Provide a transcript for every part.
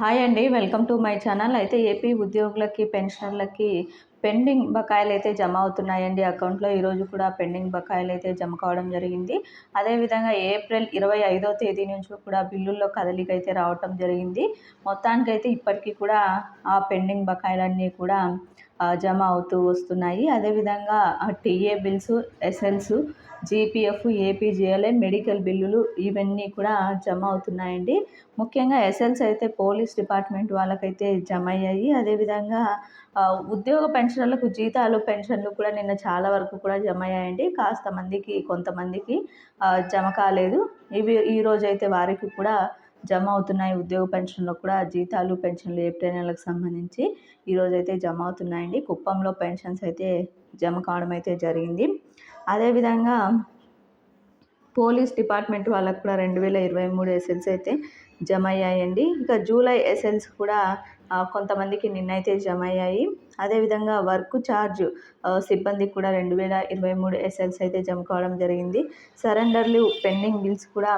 Hi అండి. Welcome to my channel. అయితే AP ఉద్యోగులకి, పెన్షనర్లకి పెండింగ్ బకాయిలైతే జమ అవుతున్నాయండి అకౌంట్‌లో. ఈరోజు కూడా పెండింగ్ బకాయిలైతే జమ కావడం జరిగింది. అదేవిధంగా ఏప్రిల్ 25వ తేదీ నుంచి కూడా బిల్లుల్లో కదలికైతే రావటం జరిగింది. మొత్తానికైతే ఇప్పటికి కూడా ఆ పెండింగ్ బకాయిలన్నీ కూడా జమ అవుతూ వస్తున్నాయి. అదేవిధంగా TA bills, ఎస్ఎల్స్, GPF, APGLI, medical బిల్లులు ఇవన్నీ కూడా జమ అవుతున్నాయండి. ముఖ్యంగా ఎస్ఎల్స్ అయితే పోలీస్ డిపార్ట్మెంట్ వాళ్ళకైతే జమ అయ్యాయి. అదేవిధంగా ఉద్యోగ పెన్షనర్లకు జీతాలు, పెన్షన్లు కూడా నిన్న చాలా వరకు కూడా జమ అయ్యాయండి. కాస్త మందికి, కొంతమందికి జమ కాలేదు. ఇవి ఈరోజైతే వారికి కూడా జమ అవుతున్నాయి. ఉద్యోగ పెన్షన్లో కూడా జీతాలు, పెన్షన్లు ఏప్రిల్ నెలకు సంబంధించి ఈరోజైతే జమ అవుతున్నాయండి. కుప్పంలో పెన్షన్స్ అయితే జమ కావడం అయితే జరిగింది. అదేవిధంగా పోలీస్ డిపార్ట్మెంట్ వాళ్ళకు కూడా 2023 ఎస్ఎల్స్ అయితే జమ అయ్యాయండి. ఇంకా జూలై ఎస్ఎల్స్ కూడా కొంతమందికి నిన్నైతే జమ అయ్యాయి. అదేవిధంగా వర్క్ ఛార్జ్ సిబ్బందికి కూడా 2023 ఎస్ఎల్స్ అయితే జమ కావడం జరిగింది. సరెండర్లు, పెండింగ్ బిల్స్ కూడా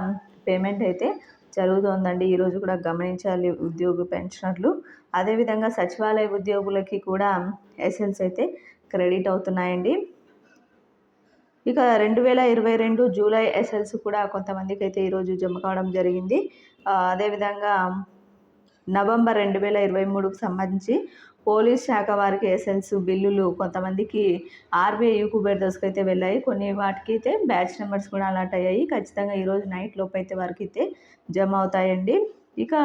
పేమెంట్ అయితే జరుగుతోందండి. ఈరోజు కూడా గమనించాలి ఉద్యోగ పెన్షనర్లు. అదేవిధంగా సచివాలయ ఉద్యోగులకి కూడా ఎస్ఎల్స్ అయితే క్రెడిట్ అవుతున్నాయండి. ఇక 2022 జూలై ఎస్ఎల్స్ కూడా కొంతమందికి అయితే ఈరోజు జమ కావడం జరిగింది. అదేవిధంగా నవంబర్ 2023కు సంబంధించి పోలీస్ శాఖ వారికి ఎస్ఎల్స్ బిల్లులు కొంతమందికి ఆర్బీఐ యూకుబెర్దర్స్కి అయితే వెళ్ళాయి. కొన్ని వాటికి అయితే బ్యాచ్ నెంబర్స్ కూడా అలాట్ అయ్యాయి. ఖచ్చితంగా ఈరోజు నైట్ లోపు అయితే వారికి అయితే జమ అవుతాయండి. ఇక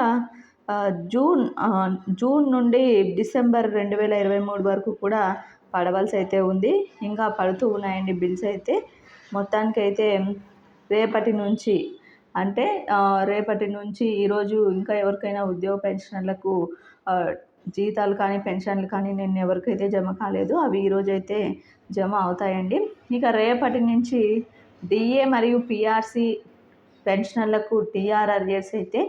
జూన్ నుండి డిసెంబర్ 2023 వరకు కూడా పడవలసి అయితే ఉంది. ఇంకా పడుతూ ఉన్నాయండి బిల్స్ అయితే. మొత్తానికైతే రేపటి నుంచి అంటే రేపటి నుంచి ఈరోజు ఇంకా ఎవరికైనా ఉద్యోగ పెన్షనర్లకు జీతాలు కానీ, పెన్షన్లు కానీ నిన్న ఎవరికైతే జమ కాలేదు అవి ఈరోజైతే జమ అవుతాయండి. ఇక రేపటి నుంచి డిఏ మరియు పిఆర్సీ పెన్షనర్లకు టీఆర్ అరియర్స్ అయితే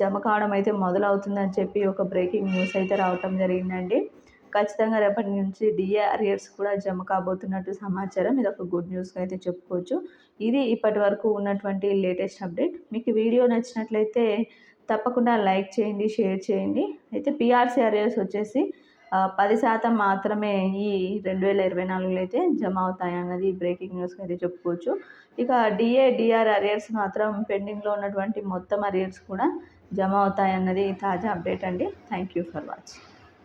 జమ కావడం అయితే మొదలవుతుందని చెప్పి ఒక బ్రేకింగ్ న్యూస్ అయితే రావటం జరిగిందండి. ఖచ్చితంగా రేపటి నుంచి డిఏ అరియర్స్ కూడా జమ కాబోతున్నట్టు సమాచారం. ఇది ఒక గుడ్ న్యూస్గా అయితే చెప్పుకోవచ్చు. ఇది ఇప్పటి వరకు ఉన్నటువంటి లేటెస్ట్ అప్డేట్. మీకు వీడియో నచ్చినట్లయితే తప్పకుండా లైక్ చేయండి, షేర్ చేయండి. అయితే పిఆర్సీ అరియర్స్ వచ్చేసి 10% మాత్రమే ఈ 2024లో అయితే జమ అవుతాయన్నది బ్రేకింగ్ న్యూస్గా అయితే చెప్పుకోవచ్చు. ఇక డిఆర్ అరియర్స్ మాత్రం పెండింగ్లో ఉన్నటువంటి మొత్తం అరియర్స్ కూడా జమ అవుతాయన్నది తాజా అప్డేట్ అండి. Thank you for watching.